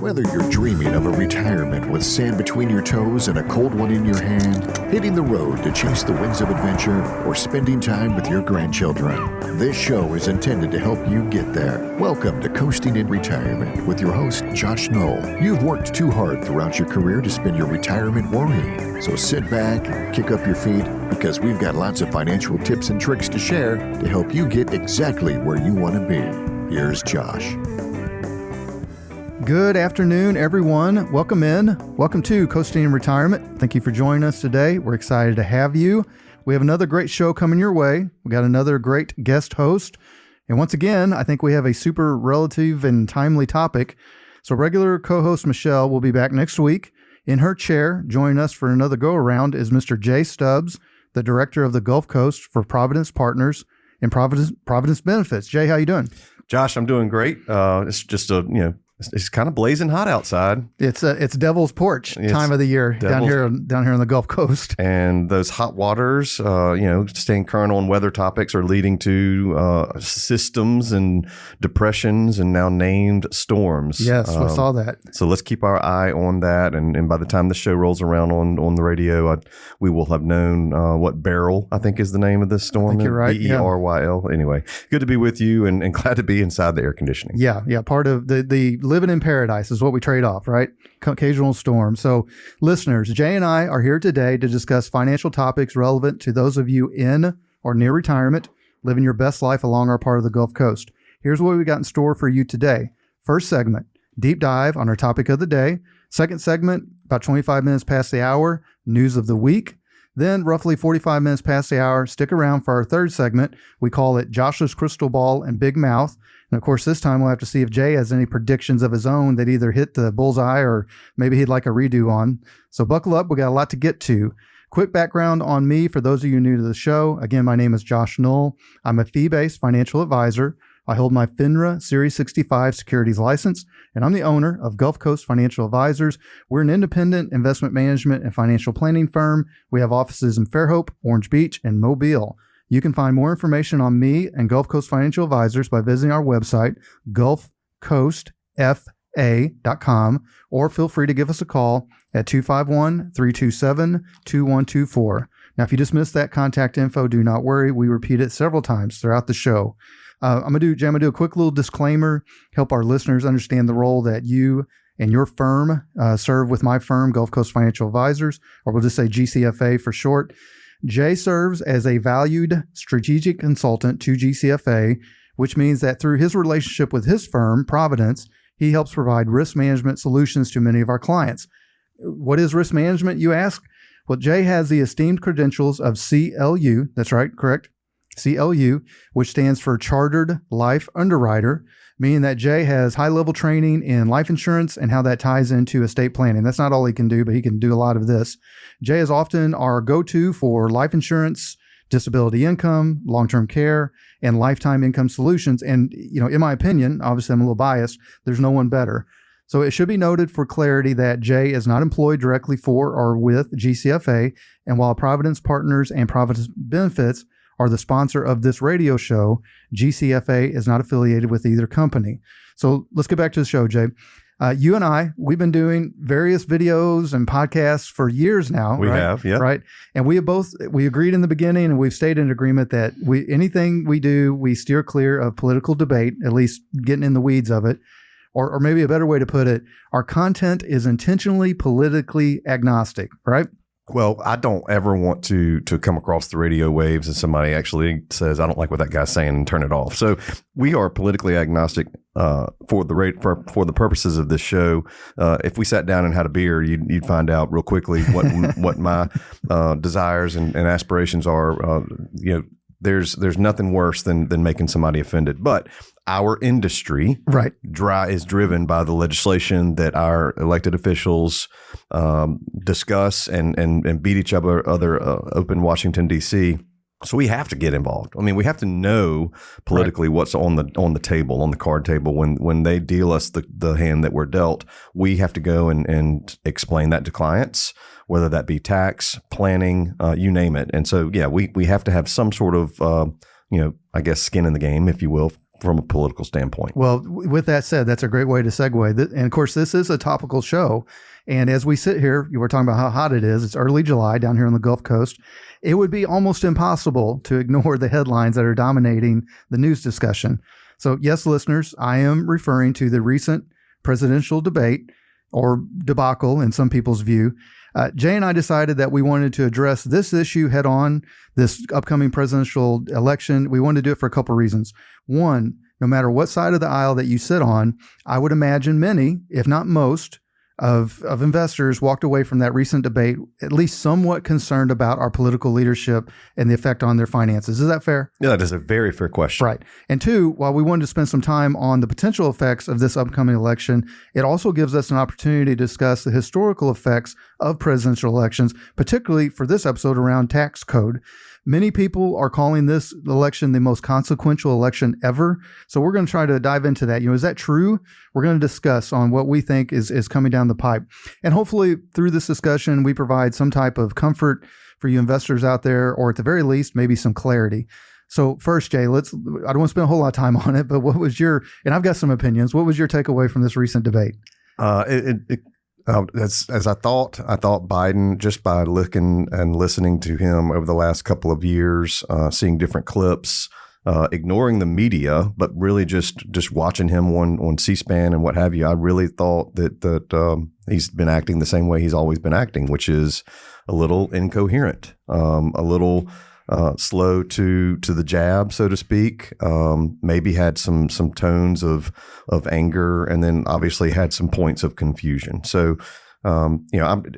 Whether you're dreaming of a retirement with sand between your toes and a cold one in your hand, hitting the road to chase the winds of adventure, or spending time with your grandchildren, this show is intended to help you get there. Welcome to Coasting in Retirement with your host, Josh Knoll. You've worked too hard throughout your career to spend your retirement worrying. So sit back, kick up your feet, because we've got lots of financial tips and tricks to share to help you get exactly where you want to be. Here's Josh. Good afternoon, everyone. Welcome in. Welcome to Coasting in Retirement. Thank you for joining us today. We're excited to have you. We have another great show coming your way. We got another great guest host. And once again, I think we have a super relative and timely topic. So regular co-host Michelle will be back next week. In her chair, joining us for another go-around is Mr. Jay Stubbs, the director of the Gulf Coast for Providence Partners and Providence Benefits. Jay, how you doing? Josh, I'm doing great. It's just it's kind of blazing hot outside. It's Devil's Porch time of the year down here on the Gulf Coast. And those hot waters, staying current on weather topics are leading to systems and depressions and now named storms. Yes, I saw that. So let's keep our eye on that. And by the time the show rolls around on the radio, we will have known what Beryl, I think, is the name of this storm. I think you're right. Beryl. Yeah. Anyway, good to be with you and glad to be inside the air conditioning. Yeah. Part of the living in paradise is what we trade off, right? Occasional storm. So listeners, Jay and I are here today to discuss financial topics relevant to those of you in or near retirement, living your best life along our part of the Gulf Coast. Here's what we got in store for you today. First segment, deep dive on our topic of the day. Second segment, about 25 minutes past the hour, news of the week. Then roughly 45 minutes past the hour, stick around for our third segment. We call it Josh's Crystal Ball and Big Mouth. And of course, this time we'll have to see if Jay has any predictions of his own that either hit the bullseye or maybe he'd like a redo on. So buckle up. We got a lot to get to. Quick background on me for those of you new to the show. Again, my name is Josh Knoll. I'm a fee-based financial advisor. I hold my FINRA Series 65 securities license, and I'm the owner of Gulf Coast Financial Advisors. We're an independent investment management and financial planning firm. We have offices in Fairhope, Orange Beach, and Mobile. You can find more information on me and Gulf Coast Financial Advisors by visiting our website, gulfcoastfa.com, or feel free to give us a call at 251-327-2124. Now, if you just missed that contact info, do not worry. We repeat it several times throughout the show. I'm going to do a quick little disclaimer, help our listeners understand the role that you and your firm serve with my firm, Gulf Coast Financial Advisors, or we'll just say GCFA for short. Jay serves as a valued strategic consultant to GCFA, which means that through his relationship with his firm, Providence, he helps provide risk management solutions to many of our clients. What is risk management, you ask? Well, Jay has the esteemed credentials of CLU, that's right, correct? CLU, which stands for Chartered Life Underwriter, meaning that Jay has high-level training in life insurance and how that ties into estate planning. That's not all he can do, but he can do a lot of this. Jay is often our go-to for life insurance, disability income, long-term care, and lifetime income solutions. And, in my opinion, obviously I'm a little biased, there's no one better. So it should be noted for clarity that Jay is not employed directly for or with GCFA, and while Providence Partners and Providence Benefits are the sponsor of this radio show, GCFA is not affiliated with either company. So let's get back to the show, Jay. You and I, we've been doing various videos and podcasts for years now. We have, yeah. Right. And we agreed in the beginning, and we've stayed in agreement that anything we do, we steer clear of political debate, at least getting in the weeds of it. Or maybe a better way to put it, our content is intentionally politically agnostic, right? Well, I don't ever want to come across the radio waves and somebody actually says, I don't like what that guy's saying, and turn it off. So we are politically agnostic for the purposes of this show. If we sat down and had a beer, you'd find out real quickly what my desires and aspirations are. There's nothing worse than making somebody offended. But our industry is driven by the legislation that our elected officials discuss and beat each other up in Washington, D.C. So we have to get involved. I mean, we have to know politically what's on the table, on the card table. When they deal us the hand that we're dealt, we have to go and explain that to clients, whether that be tax, planning, you name it. And so, yeah, we have to have some sort of, I guess, skin in the game, if you will, from a political standpoint. Well, with that said, that's a great way to segue. And of course, this is a topical show. And as we sit here, you were talking about how hot it is. It's early July down here on the Gulf Coast. It would be almost impossible to ignore the headlines that are dominating the news discussion. So yes, listeners, I am referring to the recent presidential debate, or debacle in some people's view. Jay and I decided that we wanted to address this issue head on, this upcoming presidential election. We wanted to do it for a couple of reasons. One, no matter what side of the aisle that you sit on, I would imagine many, if not most, of investors walked away from that recent debate at least somewhat concerned about our political leadership and the effect on their finances. Is that fair? Yeah, that is a very fair question. Right. And two, while we wanted to spend some time on the potential effects of this upcoming election, it also gives us an opportunity to discuss the historical effects of presidential elections, particularly for this episode around tax code. Many people are calling this election the most consequential election ever. So we're going to try to dive into that. Is that true? We're going to discuss on what we think is coming down the pipe. And hopefully through this discussion, we provide some type of comfort for you investors out there, or at the very least, maybe some clarity. So first, Jay, I don't want to spend a whole lot of time on it, but what was and I've got some opinions. What was your takeaway from this recent debate? As I thought Biden, just by looking and listening to him over the last couple of years, seeing different clips, ignoring the media, but really just watching him on C-SPAN and what have you, I really thought that he's been acting the same way he's always been acting, which is a little incoherent, a little slow to the jab, so to speak. Maybe had some tones of anger, and then obviously had some points of confusion. So, I'm,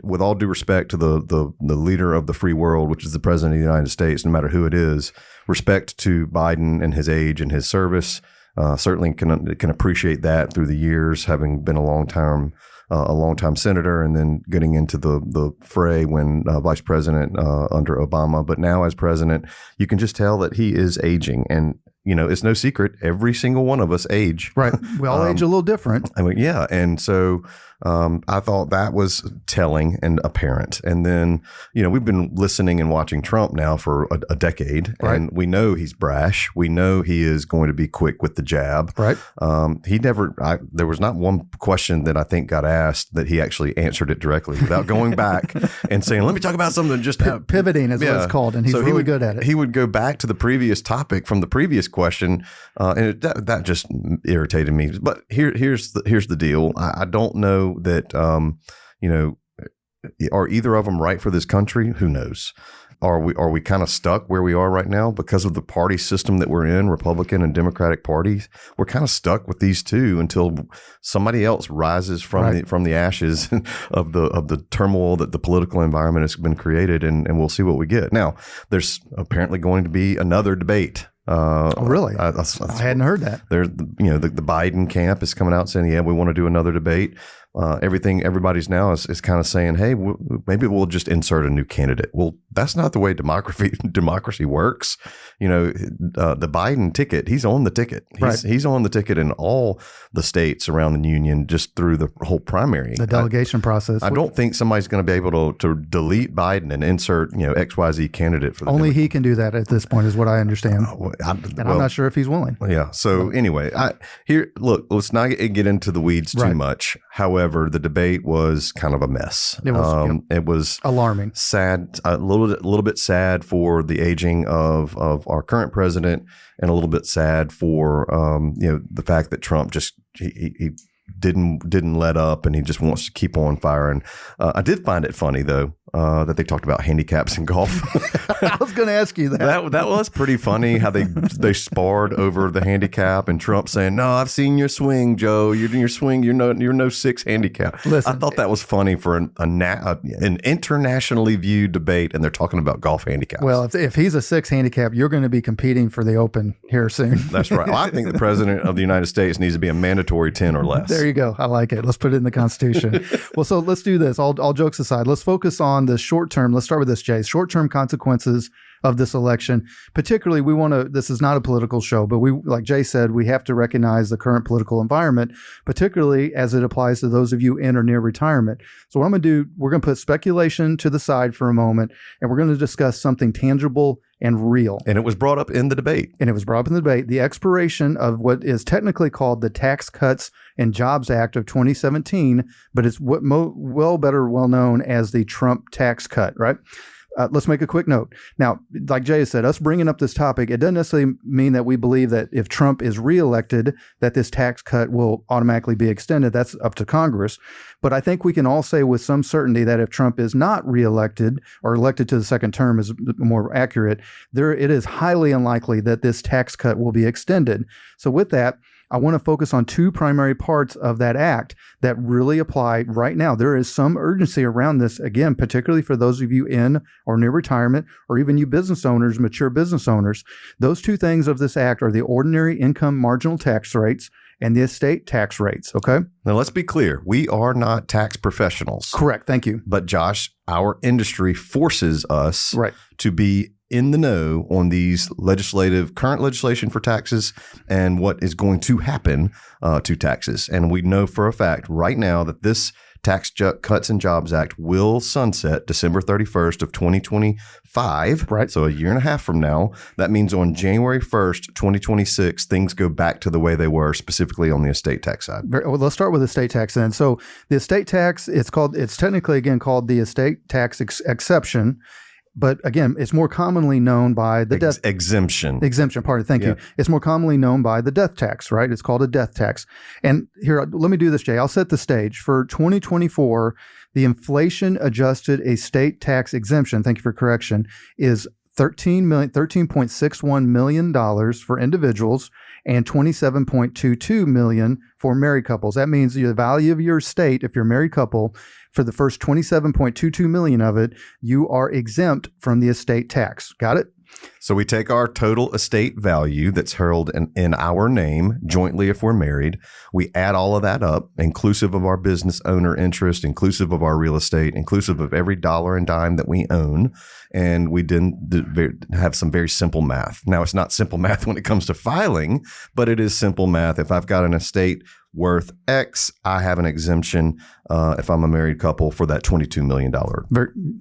with all due respect to the leader of the free world, which is the president of the United States, no matter who it is, respect to Biden and his age and his service. Certainly can appreciate that through the years, having been a long time senator, and then getting into the fray when vice president under Obama. But now as president, you can just tell that he is aging. And, it's no secret. Every single one of us age. Right. We all age a little different. I mean, yeah. And so I thought that was telling and apparent. And then, we've been listening and watching Trump now for a decade. Right. And we know he's brash. We know he is going to be quick with the jab. Right. There was not one question that I think got asked that he actually answered it directly without going back and saying, let me talk about something just pivoting is what it's called. And he's really good at it. He would go back to the previous topic from the previous question. And that just irritated me. But here's the deal. I don't know that, are either of them right for this country? Who knows? Are we kind of stuck where we are right now because of the party system that we're in, Republican and Democratic parties? We're kind of stuck with these two until somebody else rises from the ashes of the turmoil that the political environment has been created, and we'll see what we get. Now, there's apparently going to be another debate. Really? I hadn't heard that. The Biden camp is coming out saying, yeah, we want to do another debate. Everybody's now is kind of saying, hey, maybe we'll just insert a new candidate. Well, that's not the way democracy works. The Biden ticket, he's on the ticket. He's on the ticket in all the states around the union just through the whole primary. The delegation process. I don't think somebody's going to be able to delete Biden and insert, XYZ candidate for the Only he can do that at this point is what I understand. I'm not sure if he's willing. Yeah. So anyway, let's not get into the weeds too much. However, the debate was kind of a mess. It was alarming, sad, a little bit sad for the aging of our current president, and a little bit sad for the fact that Trump just he didn't let up, and he just wants to keep on firing. I did find it funny though that they talked about handicaps in golf. I was going to ask you that. That was pretty funny how they sparred over the handicap, and Trump saying, "No, I've seen your swing, Joe. Your swing. You're no 6 handicap." Listen, I thought that was funny for an internationally viewed debate, and they're talking about golf handicaps. Well, if he's a 6 handicap, you're going to be competing for the Open here soon. That's right. Well, I think the president of the United States needs to be a mandatory 10 or less. There you go. I like it. Let's put it in the Constitution. Well, so let's do this. All jokes aside, let's focus on the short term. Let's start with this, Jay. Short term consequences of this election. Particularly, we want to, this is not a political show, but we, like Jay said, we have to recognize the current political environment, particularly as it applies to those of you in or near retirement. So what I'm going to do, we're going to put speculation to the side for a moment, and we're going to discuss something tangible and real. And it was brought up in the debate. The expiration of what is technically called the Tax Cuts and Jobs Act of 2017, but it's what well known as the Trump tax cut, right? Let's make a quick note. Now, like Jay said, us bringing up this topic, it doesn't necessarily mean that we believe that if Trump is reelected, that this tax cut will automatically be extended. That's up to Congress. But I think we can all say with some certainty that if Trump is not reelected, or elected to the second term is more accurate, it is highly unlikely that this tax cut will be extended. So with that, I want to focus on two primary parts of that act that really apply right now. There is some urgency around this, again, particularly for those of you in or near retirement, or even you business owners, mature business owners. Those two things of this act are the ordinary income marginal tax rates and the estate tax rates, okay? Now, let's be clear. We are not tax professionals. Correct. Thank you. But Josh, our industry forces us to be in the know on these current legislation for taxes and what is going to happen to taxes. And we know for a fact right now that this Tax Cuts and Jobs Act will sunset December 31st of 2025. Right. So a year and a half from now. That means on January 1st, 2026, things go back to the way they were, specifically on the estate tax side. Well, let's start with the estate tax then. So the estate tax, it's technically again called the estate tax exception. But again, it's more commonly known by the death exemption. Pardon. Thank you. It's more commonly known by the death tax, right? It's called a death tax. And here, let me do this, Jay. I'll set the stage. For 2024, the inflation adjusted estate tax exemption, thank you for correction, is $13.61 million for individuals and $27.22 million for married couples. That means the value of your estate, if you're a married couple, for the first $27.22 million of it, you are exempt from the estate tax. Got it? So we take our total estate value that's held in our name jointly if we're married. We add all of that up, inclusive of our business owner interest, inclusive of our real estate, inclusive of every dollar and dime that we own. And we didn't have some very simple math. Now, it's not simple math when it comes to filing, but it is simple math. If I've got an estate worth X, I have an exemption if I'm a married couple for that $22 million. $27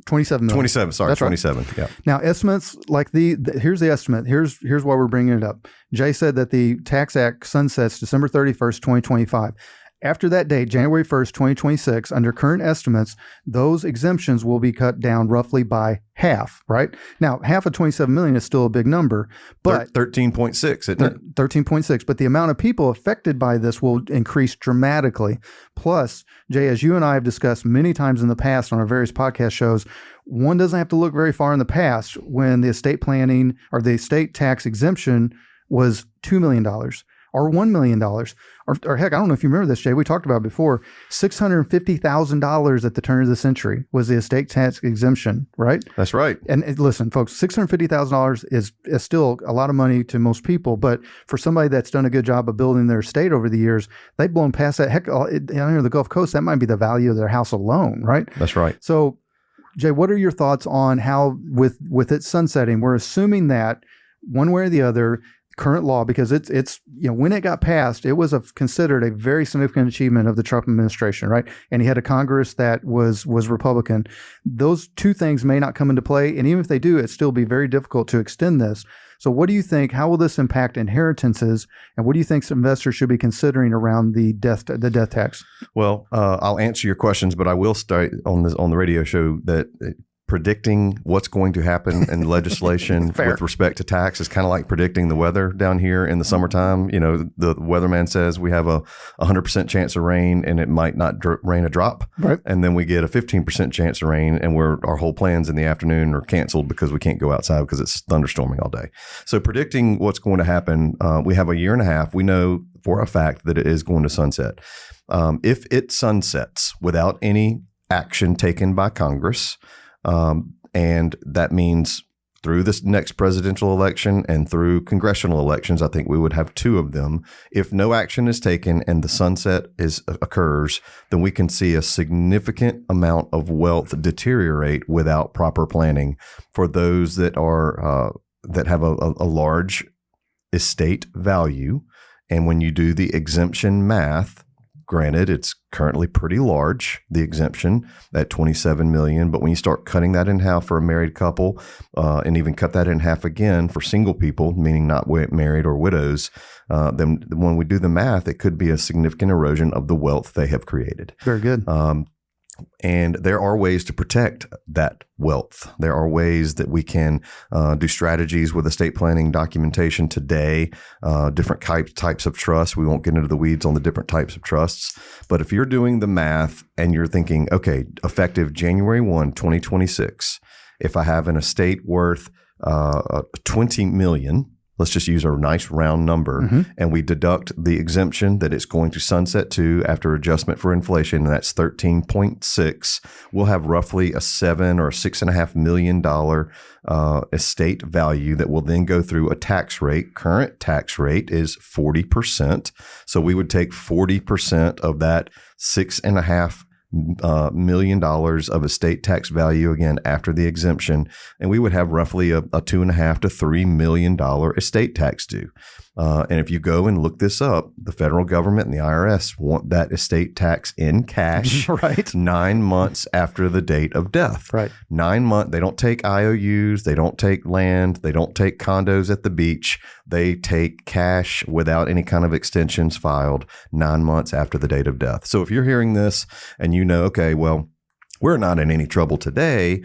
million. 27, sorry, That's 27. Right. Yeah. Now, estimates like here's the estimate. Here's why we're bringing it up. Jay said that the Tax Act sunsets December 31st, 2025. After that date, January 1st, 2026, under current estimates, those exemptions will be cut down roughly by half, right? Now, half of 27 million is still a big number, but 13.6, isn't it? 13.6, but the amount of people affected by this will increase dramatically. Plus, Jay, as you and I have discussed many times in the past on our various podcast shows, one doesn't have to look very far in the past when the estate planning or the estate tax exemption was $2 million. Or $1 million, or heck, I don't know if you remember this, Jay. We talked about it before. $650,000 at the turn of the century was the estate tax exemption, right? That's right. And listen, folks, $650,000 is still a lot of money to most people, but for somebody that's done a good job of building their estate over the years, they've blown past that. Heck, down here in the Gulf Coast, that might be the value of their house alone, right? That's right. So, Jay, what are your thoughts on how, with it sunsetting, we're assuming that one way or the other, current law, because it's when it got passed, it was considered a very significant achievement of the Trump administration, right? And he had a Congress that was Republican. Those two things may not come into play, and even if they do, it'd still be very difficult to extend this. So what do you think? How will this impact inheritances, and what do you think investors should be considering around the death tax? Well, I'll answer your questions, but I will start on the radio show that predicting what's going to happen in legislation with respect to tax is kind of like predicting the weather down here in the summertime. The weatherman says we have a 100% chance of rain and it might not rain a drop. Right. And then we get a 15% chance of rain and our whole plans in the afternoon are canceled because we can't go outside because it's thunderstorming all day. So predicting what's going to happen, we have a year and a half. We know for a fact that it is going to sunset. If it sunsets without any action taken by Congress, and that means through this next presidential election and through congressional elections. I think we would have 2 of them. If no action is taken and the sunset occurs, then we can see a significant amount of wealth deteriorate without proper planning for those that are that have a large estate value. And when you do the exemption math, granted, it's currently pretty large, the exemption at $27 million. But when you start cutting that in half for a married couple, and even cut that in half again for single people, meaning not married or widows, then when we do the math, it could be a significant erosion of the wealth they have created. Very good. And there are ways to protect that wealth. There are ways that we can do strategies with estate planning documentation today, different types of trusts. We won't get into the weeds on the different types of trusts. But if you're doing the math and you're thinking, okay, effective January 1, 2026, if I have an estate worth $20 million, let's just use a nice round number, and we deduct the exemption that it's going to sunset to after adjustment for inflation, and that's 13.6. We'll have roughly a $7 or $6.5 million estate value that will then go through a tax rate. Current tax rate is 40%. So we would take 40% of that $6.5 $1 million of estate tax value, again, after the exemption, and we would have roughly a $2.5 to $3 million estate tax due. And if you go and look this up, the federal government and the IRS want that estate tax in cash right. 9 months after the date of death. Right. 9 months. They don't take IOUs. They don't take land. They don't take condos at the beach. They take cash without any kind of extensions filed 9 months after the date of death. So if you're hearing this and you know, okay, well, we're not in any trouble today.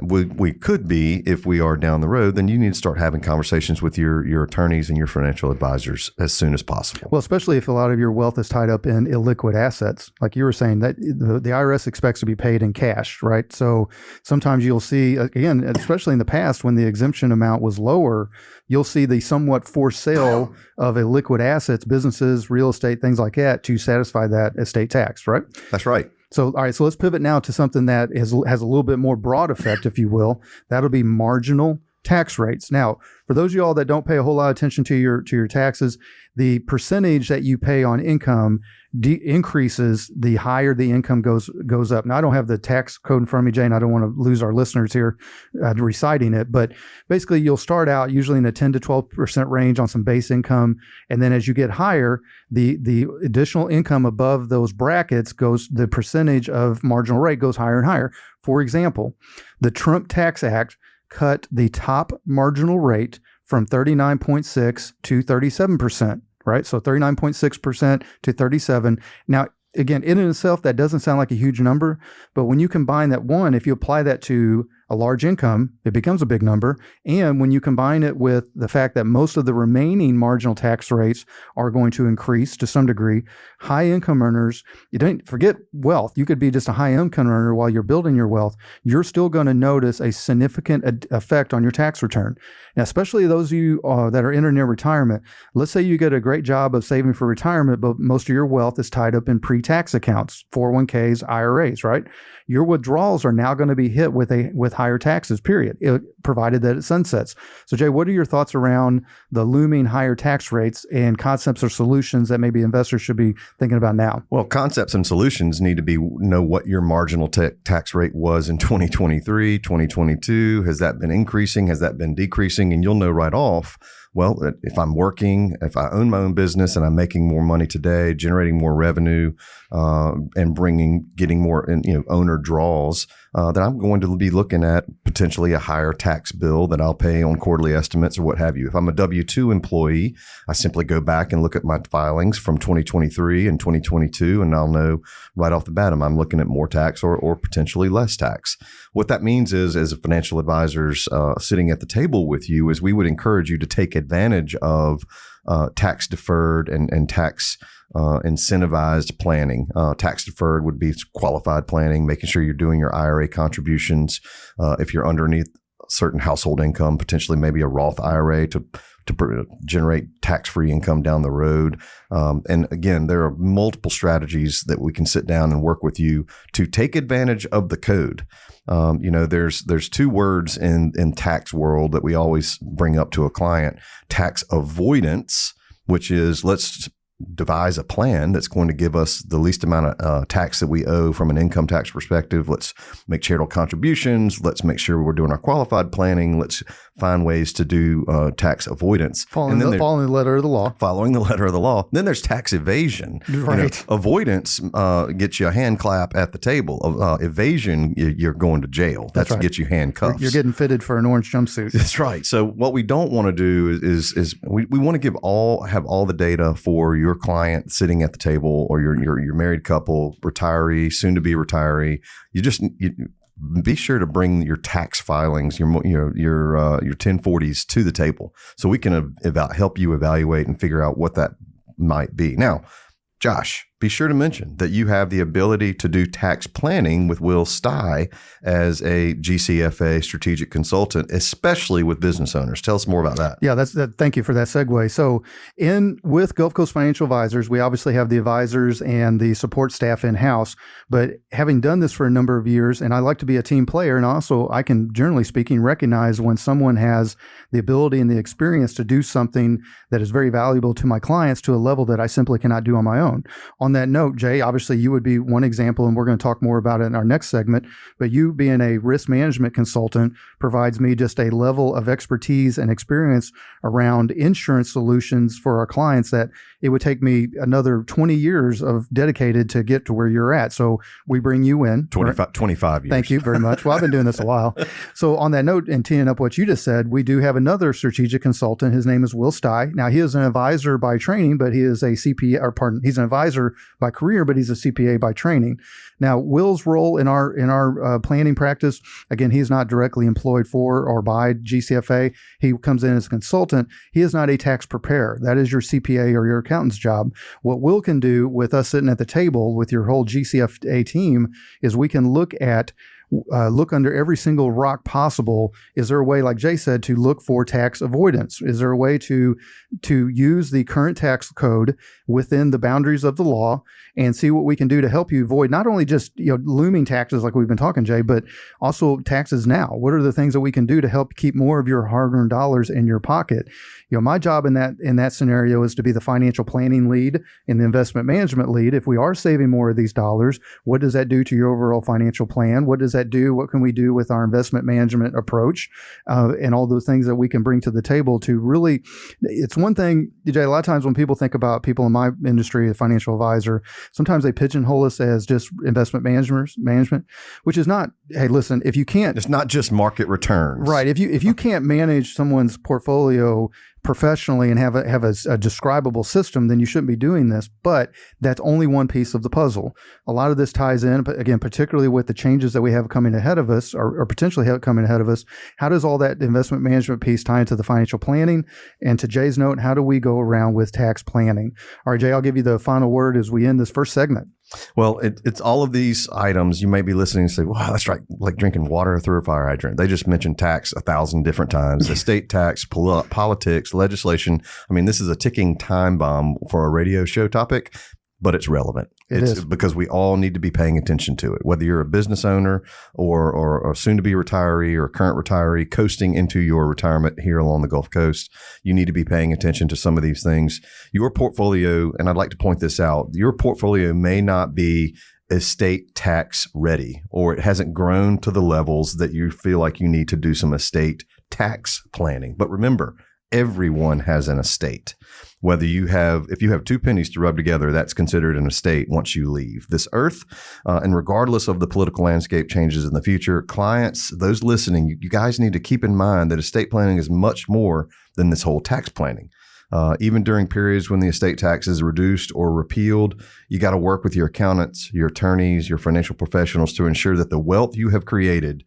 We could be if we are down the road, then you need to start having conversations with your attorneys and your financial advisors as soon as possible. Well, especially if a lot of your wealth is tied up in illiquid assets. Like you were saying, that the IRS expects to be paid in cash, right? So sometimes you'll see, again, especially in the past when the exemption amount was lower, you'll see the somewhat forced sale of illiquid assets, businesses, real estate, things like that to satisfy that estate tax, right? That's right. So, all right, so let's pivot now to something that has a little bit more broad effect, if you will. That'll be marginal tax rates. Now, for those of you all that don't pay a whole lot of attention to your taxes, the percentage that you pay on income increases the higher the income goes up. Now, I don't have the tax code in front of me, Jane. I don't want to lose our listeners here reciting it, but basically you'll start out usually in a 10 to 12% range on some base income, and then as you get higher, the additional income above those brackets the percentage of marginal rate goes higher and higher. For example, the Trump Tax Act cut the top marginal rate from 39.6 to 37%, right? So 39.6% to 37. Now, again, in itself, that doesn't sound like a huge number, but when you combine that if you apply that to a large income, it becomes a big number. And when you combine it with the fact that most of the remaining marginal tax rates are going to increase to some degree, high income earners, you don't forget wealth. You could be just a high income earner while you're building your wealth. You're still going to notice a significant effect on your tax return. Now, especially those of you that are entering near retirement, let's say you get a great job of saving for retirement, but most of your wealth is tied up in pre-tax accounts, 401ks, IRAs, right? Your withdrawals are now going to be hit with higher taxes, period, provided that it sunsets. So, Jay, what are your thoughts around the looming higher tax rates and concepts or solutions that maybe investors should be thinking about now? Well, concepts and solutions need to know what your marginal tax rate was in 2023, 2022. Has that been increasing? Has that been decreasing? And you'll know right off, well, if I'm working, if I own my own business and I'm making more money today, generating more revenue, and getting more, owner draws, then I'm going to be looking at potentially a higher tax bill that I'll pay on quarterly estimates or what have you. If I'm a W-2 employee, I simply go back and look at my filings from 2023 and 2022, and I'll know right off the bat, I'm looking at more tax or potentially less tax. What that means is, as financial advisors sitting at the table with you, is we would encourage you to take advantage of tax deferred and tax incentivized planning. Tax deferred would be qualified planning, making sure you're doing your IRA contributions. If you're underneath certain household income, potentially maybe a Roth IRA to generate tax-free income down the road. And again, there are multiple strategies that we can sit down and work with you to take advantage of the code. There's two words in tax world that we always bring up to a client: tax avoidance, which is let's devise a plan that's going to give us the least amount of tax that we owe from an income tax perspective. Let's make charitable contributions. Let's make sure we're doing our qualified planning. Let's find ways to do tax avoidance. Following the letter of the law. Following the letter of the law. Then there's tax evasion. Right. Avoidance gets you a hand clap at the table. Evasion, you're going to jail. That's right. Gets you handcuffs. You're getting fitted for an orange jumpsuit. That's right. So what we don't want to do is we want to have all the data for your client sitting at the table, or your married couple, retiree, soon to be retiree. You be sure to bring your tax filings, your 1040s to the table, so we can help you evaluate and figure out what that might be. Now, Josh, be sure to mention that you have the ability to do tax planning with Will Stye as a GCFA strategic consultant, especially with business owners. Tell us more about that. Yeah, thank you for that segue. So with Gulf Coast Financial Advisors, we obviously have the advisors and the support staff in-house, but having done this for a number of years, and I like to be a team player, and also I can, generally speaking, recognize when someone has the ability and the experience to do something that is very valuable to my clients to a level that I simply cannot do on my own. On that note, Jay, obviously you would be one example, and we're going to talk more about it in our next segment, but you being a risk management consultant provides me just a level of expertise and experience around insurance solutions for our clients that it would take me another 20 years of dedicated to get to where you're at. So we bring you in. 25 years. Thank you very much. Well, I've been doing this a while. So on that note, and teeing up what you just said, we do have another strategic consultant. His name is Will Stye. Now, he is an advisor by training, but he is a CPA, he's an advisor by career, but he's a CPA by training. Now, Will's role in our planning practice, again, he's not directly employed for or by GCFA. He comes in as a consultant. He is not a tax preparer. That is your CPA or your accountant's job. What Will can do with us sitting at the table with your whole GCFA team is we can look under every single rock possible. Is there a way, like Jay said, to look for tax avoidance? Is there a way to use the current tax code within the boundaries of the law and see what we can do to help you avoid not only just looming taxes like we've been talking, Jay, but also taxes now? What are the things that we can do to help keep more of your hard-earned dollars in your pocket? My job in that scenario is to be the financial planning lead and the investment management lead. If we are saving more of these dollars, what does that do to your overall financial plan? What does that do? What can we do with our investment management approach and all those things that we can bring to the table to really, it's one thing, Jay, a lot of times when people think about people in my industry, a financial advisor, sometimes they pigeonhole us as just investment management, which is not, hey, listen, if you can't. It's not just market returns. Right. If you can't manage someone's portfolio professionally and have a describable system, then you shouldn't be doing this. But that's only one piece of the puzzle. A lot of this ties in, but again, particularly with the changes that we have coming ahead of us or potentially coming ahead of us. How does all that investment management piece tie into the financial planning? And to Jay's note, how do we go around with tax planning? All right, Jay, I'll give you the final word as we end this first segment. Well, it's all of these items. You may be listening and say, wow, that's right, like drinking water through a fire hydrant. They just mentioned tax 1,000 different times. Estate tax, politics, legislation. I mean, this is a ticking time bomb for a radio show topic, but it's relevant. It's because we all need to be paying attention to it. Whether you're a business owner or a soon-to-be retiree or a current retiree coasting into your retirement here along the Gulf Coast, you need to be paying attention to some of these things. Your portfolio, and I'd like to point this out, your portfolio may not be estate tax ready, or it hasn't grown to the levels that you feel like you need to do some estate tax planning. But remember, everyone has an estate. If you have 2 pennies to rub together, that's considered an estate once you leave this earth. And regardless of the political landscape changes in the future, clients, those listening, you guys need to keep in mind that estate planning is much more than this whole tax planning. Even during periods when the estate tax is reduced or repealed, you got to work with your accountants, your attorneys, your financial professionals to ensure that the wealth you have created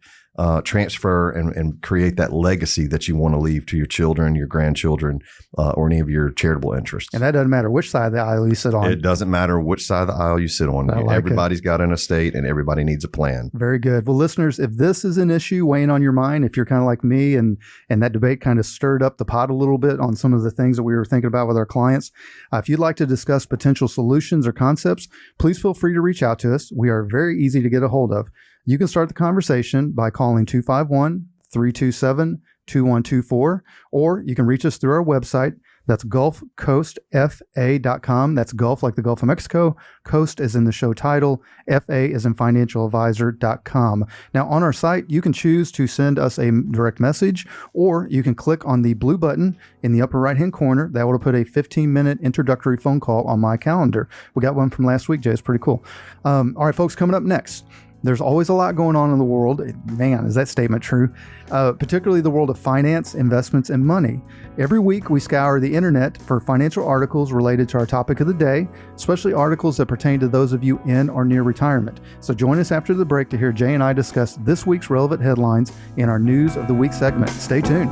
transfer and create that legacy that you want to leave to your children, your grandchildren, or any of your charitable interests. And that doesn't matter which side of the aisle you sit on. It doesn't matter which side of the aisle you sit on. Everybody's got an estate and everybody needs a plan. Very good. Well, listeners, if this is an issue weighing on your mind, if you're kind of like me and that debate kind of stirred up the pot a little bit on some of the things that we were thinking about with our clients, if you'd like to discuss potential solutions or concepts, please feel free to reach out to us. We are very easy to get a hold of. You can start the conversation by calling 251-327-2124, or you can reach us through our website. That's gulfcoastfa.com. That's Gulf like the Gulf of Mexico. Coast is in the show title. FA is in financialadvisor.com. Now, on our site, you can choose to send us a direct message, or you can click on the blue button in the upper right-hand corner. That will put a 15-minute introductory phone call on my calendar. We got one from last week, Jay. It's pretty cool. All right, folks, coming up next. There's always a lot going on in the world. Man, is that statement true? Particularly the world of finance, investments, and money. Every week, we scour the internet for financial articles related to our topic of the day, especially articles that pertain to those of you in or near retirement. So join us after the break to hear Jay and I discuss this week's relevant headlines in our News of the Week segment. Stay tuned.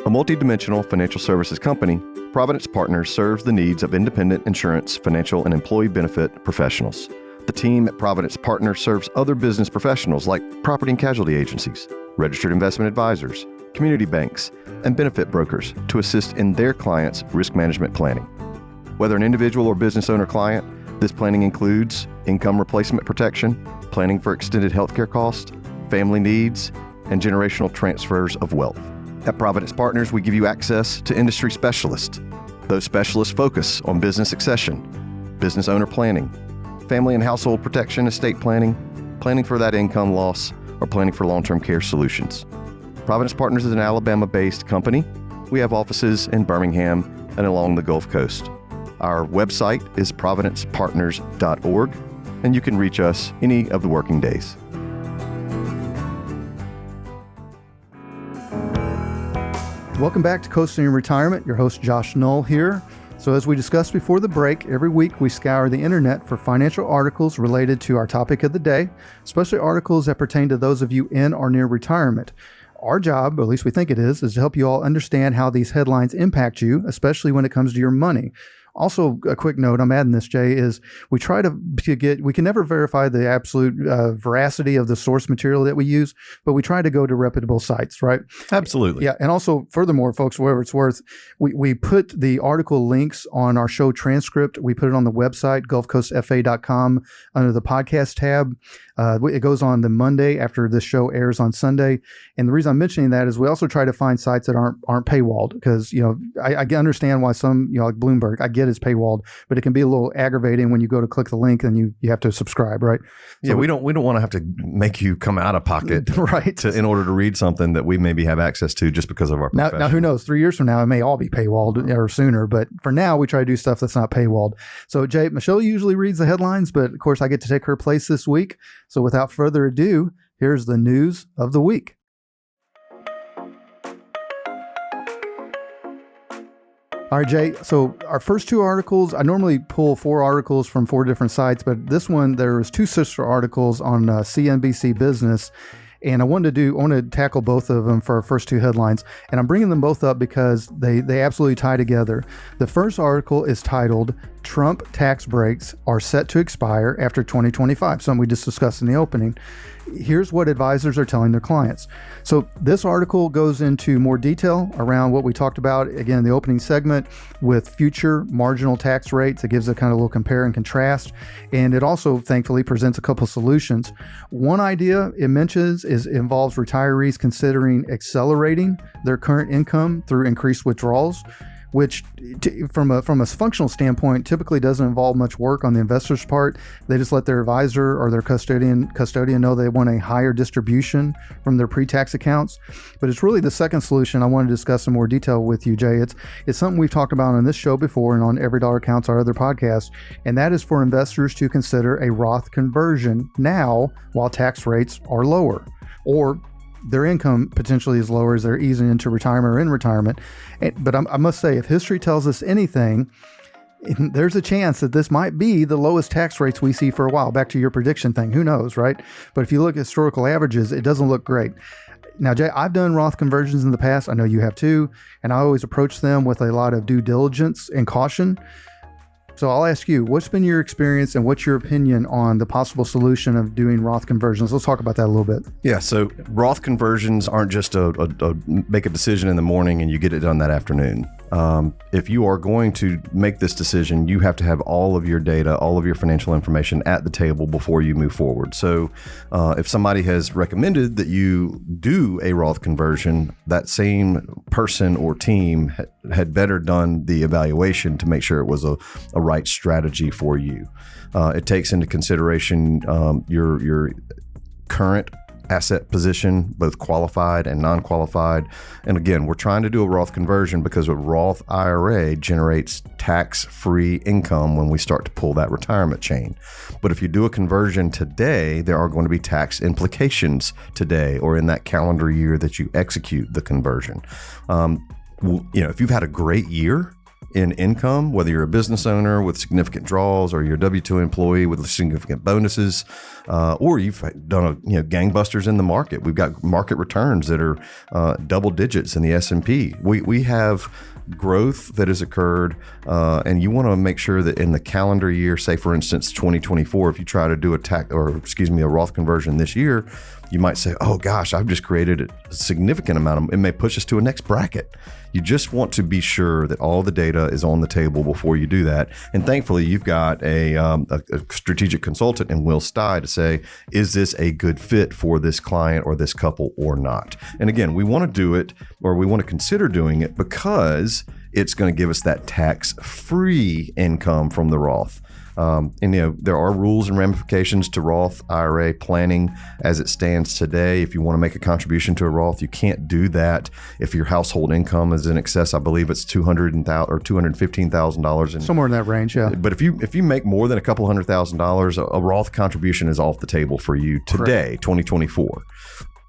A multidimensional financial services company, Providence Partners serves the needs of independent insurance, financial, and employee benefit professionals. The team at Providence Partners serves other business professionals like property and casualty agencies, registered investment advisors, community banks, and benefit brokers to assist in their clients' risk management planning. Whether an individual or business owner client, this planning includes income replacement protection, planning for extended healthcare costs, family needs, and generational transfers of wealth. At Providence Partners, we give you access to industry specialists. Those specialists focus on business succession, business owner planning, family and household protection, estate planning, planning for that income loss, or planning for long-term care solutions. Providence Partners is an Alabama-based company. We have offices in Birmingham and along the Gulf Coast. Our website is providencepartners.org, and you can reach us any of the working days. Welcome back to Coasting in Retirement. Your host, Josh Knoll here. So as we discussed before the break, every week we scour the internet for financial articles related to our topic of the day, especially articles that pertain to those of you in or near retirement. Our job, or at least we think it is to help you all understand how these headlines impact you, especially when it comes to your money. Also, a quick note, I'm adding this, Jay, is we try to get, we can never verify the absolute veracity of the source material that we use, but we try to go to reputable sites, right? Absolutely. Yeah. And also, furthermore, folks, whatever it's worth, we put the article links on our show transcript. We put it on the website, gulfcoastfa.com, under the podcast tab. It goes on the Monday after the show airs on Sunday. And the reason I'm mentioning that is we also try to find sites that aren't paywalled, because, I understand why some, like Bloomberg, I get it's paywalled, but it can be a little aggravating when you go to click the link and you have to subscribe, right? So we don't want to have to make you come out of pocket right in order to read something that we maybe have access to just because of our profession. Now, who knows? 3 years from now, it may all be paywalled or sooner, but for now, we try to do stuff that's not paywalled. So, Jay, Michelle usually reads the headlines, but of course, I get to take her place this week. So without further ado, here's the news of the week. All right, Jay. So our first two articles, I normally pull 4 articles from 4 different sites, but this one, there was 2 sister articles on CNBC Business. And I wanted to tackle both of them for our first 2 headlines. And I'm bringing them both up because they absolutely tie together. The first article is titled, Trump Tax Breaks Are Set to Expire After 2025, something we just discussed in the opening. Here's what advisors are telling their clients. So this article goes into more detail around what we talked about, again, in the opening segment with future marginal tax rates. It gives a kind of little compare and contrast. And it also, thankfully, presents a couple solutions. One idea it mentions involves retirees considering accelerating their current income through increased withdrawals, which from a functional standpoint typically doesn't involve much work on the investor's part. They just let their advisor or their custodian know they want a higher distribution from their pre-tax accounts. But it's really the second solution I want to discuss in more detail with you, Jay. It's something we've talked about on this show before and on Every Dollar Counts, our other podcast, and that is for investors to consider a Roth conversion now while tax rates are lower, or their income potentially is lower as they're easing into retirement or in retirement. But I must say, if history tells us anything, there's a chance that this might be the lowest tax rates we see for a while. Back to your prediction thing, who knows, right? But if you look at historical averages, it doesn't look great. Now, Jay, I've done Roth conversions in the past. I know you have too. And I always approach them with a lot of due diligence and caution. So I'll ask you, what's been your experience and what's your opinion on the possible solution of doing Roth conversions? Let's talk about that a little bit. Yeah, so Roth conversions aren't just a make a decision in the morning and you get it done that afternoon. If you are going to make this decision, you have to have all of your data, all of your financial information at the table before you move forward. So if somebody has recommended that you do a Roth conversion, that same person or team had better done the evaluation to make sure it was a right strategy for you. It takes into consideration your current asset position, both qualified and non-qualified. And again, we're trying to do a Roth conversion because a Roth IRA generates tax-free income when we start to pull that retirement chain. But if you do a conversion today, there are going to be tax implications today or in that calendar year that you execute the conversion. If you've had a great year in income, whether you're a business owner with significant draws or you're a W-2 employee with significant bonuses, or you've done gangbusters in the market. We've got market returns that are double digits in the S&P. We have growth that has occurred, and you want to make sure that in the calendar year, say for instance 2024, if you try to do a Roth conversion this year, you might say, oh gosh, I've just created a significant amount of, it may push us to a next bracket. You just want to be sure that all the data is on the table before you do that. And thankfully, you've got a strategic consultant in Will Stye to say, is this a good fit for this client or this couple or not? And again, we want to do it, or we want to consider doing it because it's going to give us that tax-free income from the Roth. There are rules and ramifications to Roth IRA planning as it stands today. If you want to make a contribution to a Roth, you can't do that if your household income is in excess. I believe it's $200,000 or $215,000, somewhere in that range. Yeah. But if you make more than a couple $100,000, a Roth contribution is off the table for you today, correct. 2024.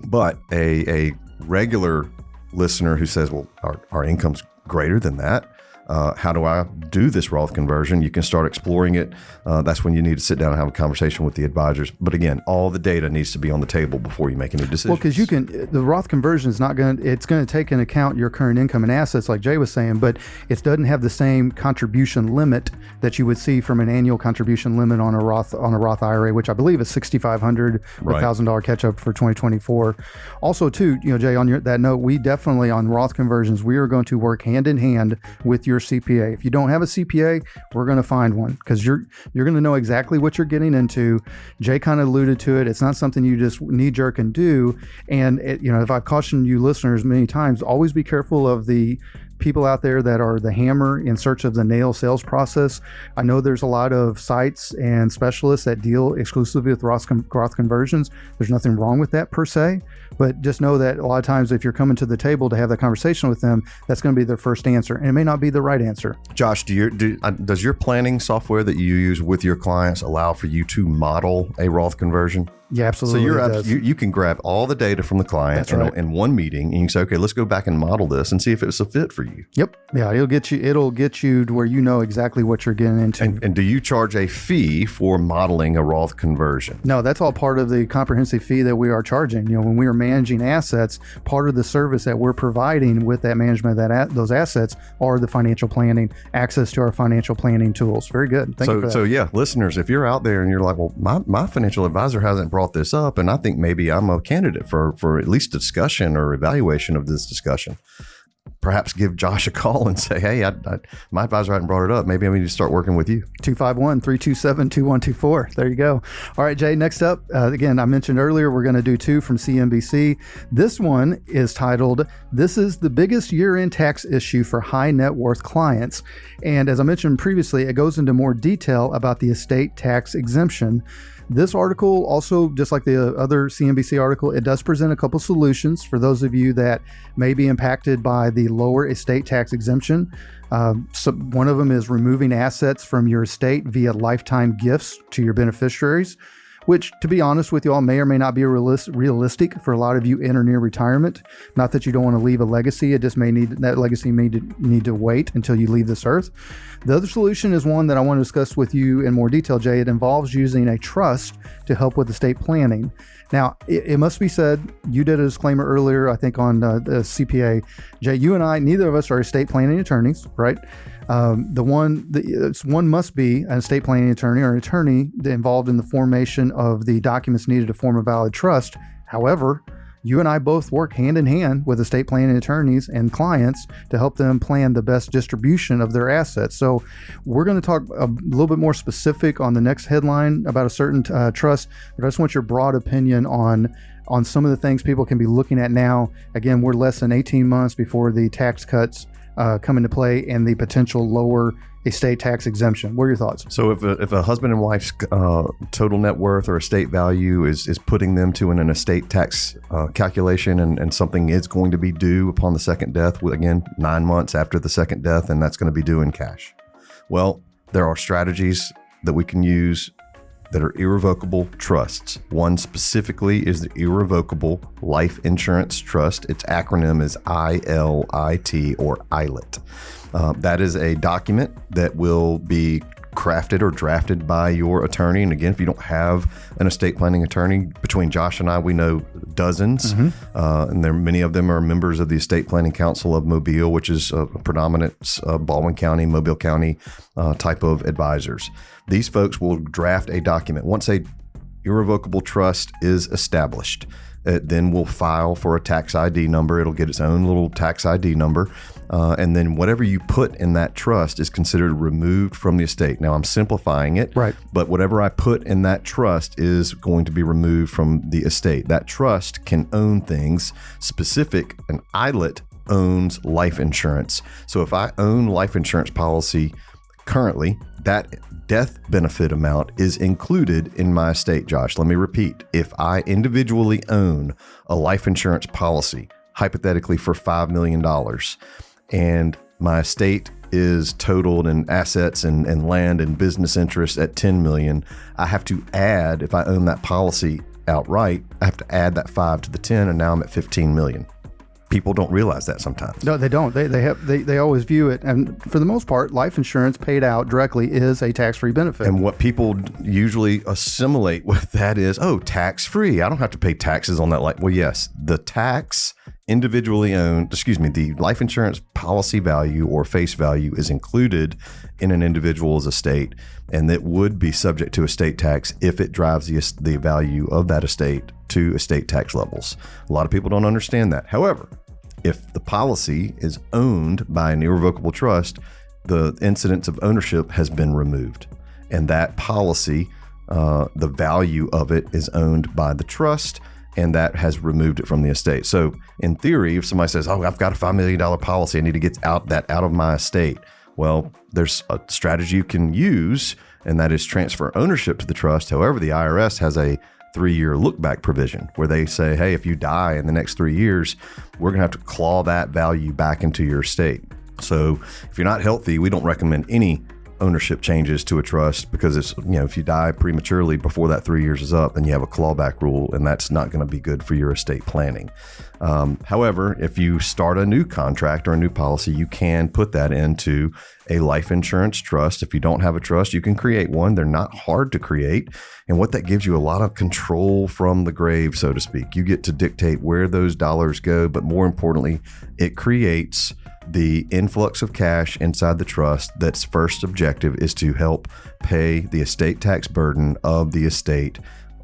But a regular listener who says, "Well, our income's greater than that. How do I do this Roth conversion?" You can start exploring it. That's when you need to sit down and have a conversation with the advisors. But again, all the data needs to be on the table before you make any decisions. Well, because the Roth conversion is it's going to take into account your current income and assets, like Jay was saying, but it doesn't have the same contribution limit that you would see from an annual contribution limit on a Roth IRA, which I believe is $6,500 or $1,000 catch up for 2024. Also, too, Jay, on that note, we definitely on Roth conversions, we are going to work hand in hand with your CPA. If you don't have a CPA, we're going to find one because you're going to know exactly what you're getting into. Jay kind of alluded to it. It's not something you just knee jerk and do. And if I've cautioned you listeners many times, always be careful of the people out there that are the hammer in search of the nail sales process. I know there's a lot of sites and specialists that deal exclusively with Roth conversions. There's nothing wrong with that per se, but just know that a lot of times if you're coming to the table to have that conversation with them, that's going to be their first answer, and it may not be the right answer. Josh, does your planning software that you use with your clients allow for you to model a Roth conversion? Yeah, absolutely. So you can grab all the data from the client in one meeting, and you can say, okay, let's go back and model this and see if it's a fit for you. Yep. Yeah, it'll get you to where you know exactly what you're getting into. And do you charge a fee for modeling a Roth conversion? No, that's all part of the comprehensive fee that we are charging. When we are managing assets, part of the service that we're providing with that management of those assets are the financial planning, access to our financial planning tools. Very good. Thank you for that. So yeah, listeners, if you're out there and you're like, well, my financial advisor hasn't brought this up, and I think maybe I'm a candidate for at least discussion or evaluation of this discussion, perhaps give Josh a call and say, hey, my advisor hadn't brought it up. Maybe I need to start working with you. 251-327-2124. There you go. All right, Jay, next up, again, I mentioned earlier, we're going to do two from CNBC. This one is titled, "This is the biggest year-end tax issue for high net worth clients." And as I mentioned previously, it goes into more detail about the estate tax exemption. This article also, just like the other CNBC article, it does present a couple solutions for those of you that may be impacted by the lower estate tax exemption. So one of them is removing assets from your estate via lifetime gifts to your beneficiaries. which, to be honest with you all, may or may not be realistic for a lot of you in or near retirement. Not that you don't want to leave a legacy. It just that legacy may need to wait until you leave this earth. The other solution is one that I want to discuss with you in more detail, Jay. It involves using a trust to help with estate planning. Now, it must be said, you did a disclaimer earlier, I think, on the CPA. Jay, you and I, neither of us are estate planning attorneys, right? One must be an estate planning attorney or an attorney involved in the formation of the documents needed to form a valid trust. However, you and I both work hand in hand with estate planning attorneys and clients to help them plan the best distribution of their assets. So we're going to talk a little bit more specific on the next headline about a certain trust, but I just want your broad opinion on some of the things people can be looking at now. Again, we're less than 18 months before the tax cuts come into play and the potential lower estate tax exemption. What are your thoughts? So if a husband and wife's total net worth or estate value is putting them to an estate tax calculation and something is going to be due upon the second death, again, 9 months after the second death, and that's going to be due in cash. Well, there are strategies that we can use that are irrevocable trusts. One specifically is the Irrevocable Life Insurance Trust. Its acronym is ILIT or ILIT. That is a document that will be crafted or drafted by your attorney. And again, if you don't have an estate planning attorney, between Josh and I, we know dozens, and many of them are members of the Estate Planning Council of Mobile, which is a predominant Baldwin County, Mobile County type of advisors. These folks will draft a document. Once a irrevocable trust is established, it then will file for a tax ID number. It'll get its own little tax ID number. And then whatever you put in that trust is considered removed from the estate. Now, I'm simplifying it, right? But whatever I put in that trust is going to be removed from the estate. That trust can own things specific. An ILIT owns life insurance. So if I own life insurance policy currently, that death benefit amount is included in my estate, Josh. Let me repeat. If I individually own a life insurance policy, hypothetically for $5 million, and my estate is totaled in assets and land and business interests at $10 million, I have to add, if I own that policy outright, I have to add that 5 to the 10, and now I'm at $15 million. People don't realize that sometimes. No, they don't. They always view it, and for the most part, life insurance paid out directly is a tax-free benefit. And what people usually assimilate with that is, oh, tax-free. I don't have to pay taxes on that. Well, yes, the tax individually owned, the life insurance policy value or face value is included in an individual's estate, and that would be subject to estate tax if it drives the value of that estate to estate tax levels. A lot of people don't understand that. However, if the policy is owned by an irrevocable trust, the incidence of ownership has been removed, and that policy, the value of it is owned by the trust, and that has removed it from the estate. So in theory, if somebody says, oh, I've got a $5 million policy, I need to get out of my estate. Well, there's a strategy you can use, and that is transfer ownership to the trust. However, the IRS has a 3-year look-back provision where they say, hey, if you die in the next 3 years, we're going to have to claw that value back into your estate. So if you're not healthy, we don't recommend any ownership changes to a trust, because it's, if you die prematurely before that 3 years is up, then you have a clawback rule, and that's not going to be good for your estate planning. However, if you start a new contract or a new policy, you can put that into a life insurance trust. If you don't have a trust, you can create one. They're not hard to create. And what that gives you a lot of control from the grave, so to speak. You get to dictate where those dollars go, but more importantly, it creates the influx of cash inside the trust that's first objective is to help pay the estate tax burden of the estate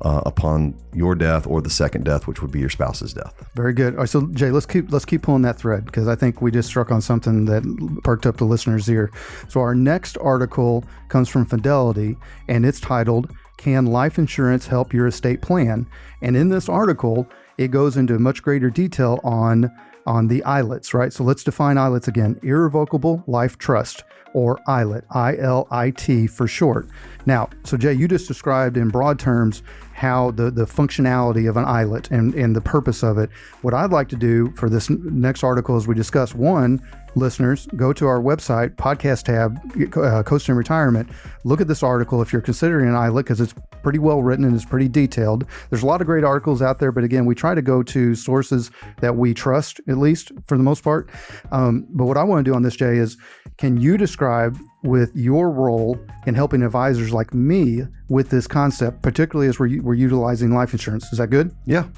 upon your death or the second death, which would be your spouse's death. Very good. All right, so Jay, let's keep pulling that thread, because I think we just struck on something that perked up the listener's ear. So our next article comes from Fidelity, and it's titled, Can Life Insurance Help Your Estate Plan? And in this article, it goes into much greater detail on the ILITs, right? So let's define ILITs again. Irrevocable Life Trust, or ILIT, ILIT for short. Now, so Jay, you just described in broad terms how the functionality of an ILIT and the purpose of it. What I'd like to do for this next article is we discuss, one, listeners, go to our website, podcast tab, Coasting Retirement. Look at this article if you're considering an ILIC, because it's pretty well written and it's pretty detailed. There's a lot of great articles out there, but again, we try to go to sources that we trust, at least for the most part. But what I want to do on this, Jay, is can you describe with your role in helping advisors like me with this concept, particularly as we're utilizing life insurance? Is that good? Yeah.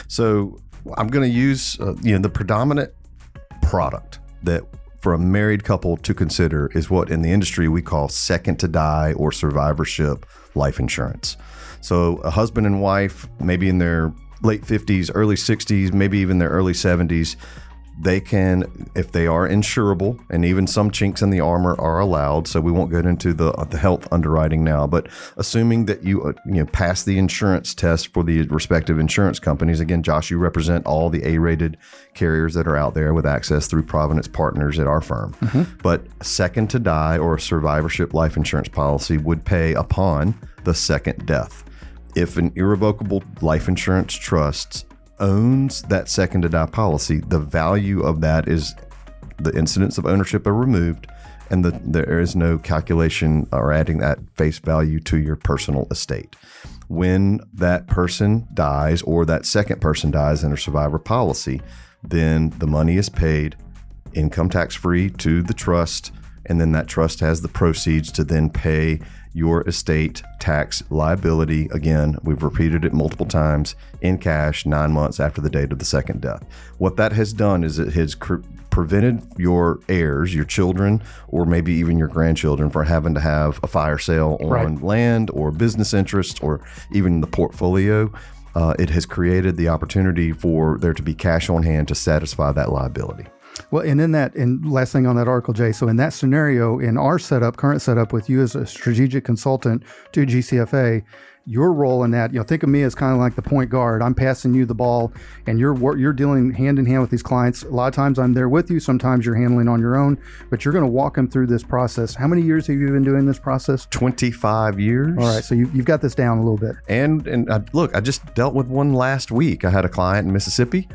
So I'm going to use the predominant product that for a married couple to consider is what in the industry we call second to die or survivorship life insurance. So a husband and wife, maybe in their late 50s, early 60s, maybe even their early 70s, they can, if they are insurable, and even some chinks in the armor are allowed. So we won't get into the health underwriting now, but assuming that you pass the insurance test for the respective insurance companies. Again, Josh, you represent all the A-rated carriers that are out there with access through Providence Partners at our firm. Mm-hmm. But second to die or a survivorship life insurance policy would pay upon the second death. If an irrevocable life insurance trust owns that second to die policy, the value of that is the incidents of ownership are removed, and there is no calculation or adding that face value to your personal estate. When that person dies or that second person dies in a survivor policy, then the money is paid income tax free to the trust, and then that trust has the proceeds to then pay your estate tax liability. Again, we've repeated it multiple times, in cash 9 months after the date of the second death. What that has done is it has prevented your heirs, your children, or maybe even your grandchildren from having to have a fire sale on land or business interests or even the portfolio. It has created the opportunity for there to be cash on hand to satisfy that liability. Well, and last thing on that article, Jay, so in that scenario, in our current setup with you as a strategic consultant to GCFA, your role in that, think of me as kind of like the point guard. I'm passing you the ball and you're dealing hand in hand with these clients. A lot of times I'm there with you. Sometimes you're handling on your own, but you're going to walk them through this process. How many years have you been doing this process? 25 years. All right. So you've got this down a little bit. And look, I just dealt with one last week. I had a client in Mississippi.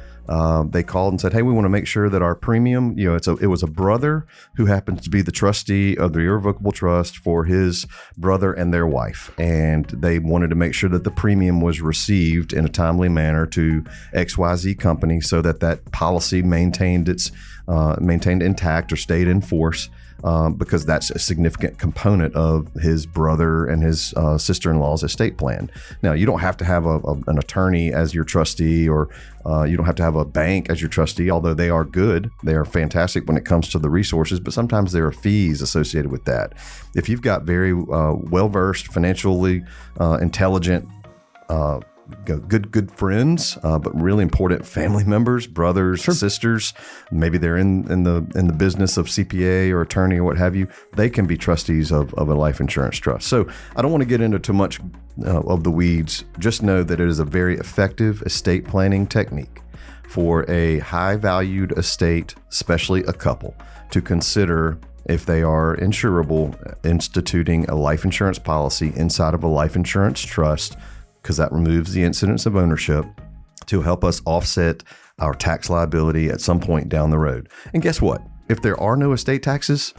They called and said, hey, we want to make sure that our premium, it was a brother who happens to be the trustee of the irrevocable trust for his brother and their wife. And they wanted to make sure that the premium was received in a timely manner to XYZ company so that policy maintained intact or stayed in force. Because that's a significant component of his brother and his sister-in-law's estate plan. Now, you don't have to have an attorney as your trustee, or you don't have to have a bank as your trustee, although they are good. They are fantastic when it comes to the resources, but sometimes there are fees associated with that. If you've got very well-versed, financially intelligent, good friends, but really important family members, brothers, sisters. Maybe they're in the business of CPA or attorney or what have you. They can be trustees of a life insurance trust. So I don't want to get into too much of the weeds. Just know that it is a very effective estate planning technique for a high valued estate, especially a couple, to consider if they are insurable, instituting a life insurance policy inside of a life insurance trust, because that removes the incidence of ownership to help us offset our tax liability at some point down the road. And guess what? If there are no estate taxes,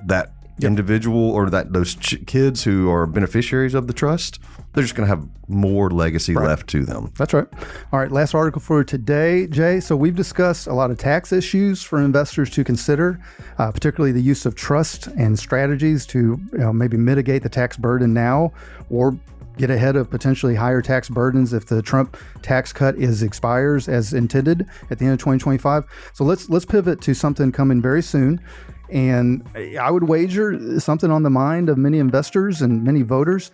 that individual or those kids who are beneficiaries of the trust, they're just going to have more legacy left to them. That's right. All right, last article for today, Jay. So we've discussed a lot of tax issues for investors to consider, particularly the use of trust and strategies to maybe mitigate the tax burden now, or get ahead of potentially higher tax burdens if the Trump tax cut expires as intended at the end of 2025. So let's pivot to something coming very soon. And I would wager something on the mind of many investors and many voters.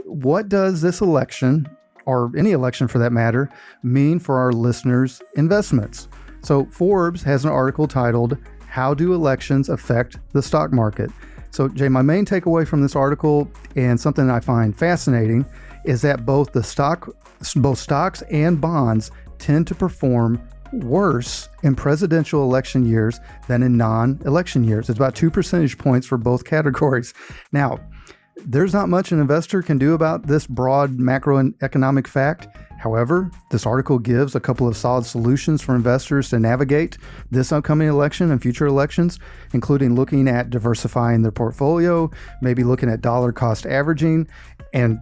What does this election, or any election for that matter, mean for our listeners' investments? So Forbes has an article titled, "How Do Elections Affect the Stock Market?" So, Jay, my main takeaway from this article, and something I find fascinating, is that both stocks and bonds tend to perform worse in presidential election years than in non-election years. It's about 2 percentage points for both categories. Now, there's not much an investor can do about this broad macroeconomic fact. However, this article gives a couple of solid solutions for investors to navigate this upcoming election and future elections, including looking at diversifying their portfolio, maybe looking at dollar cost averaging, and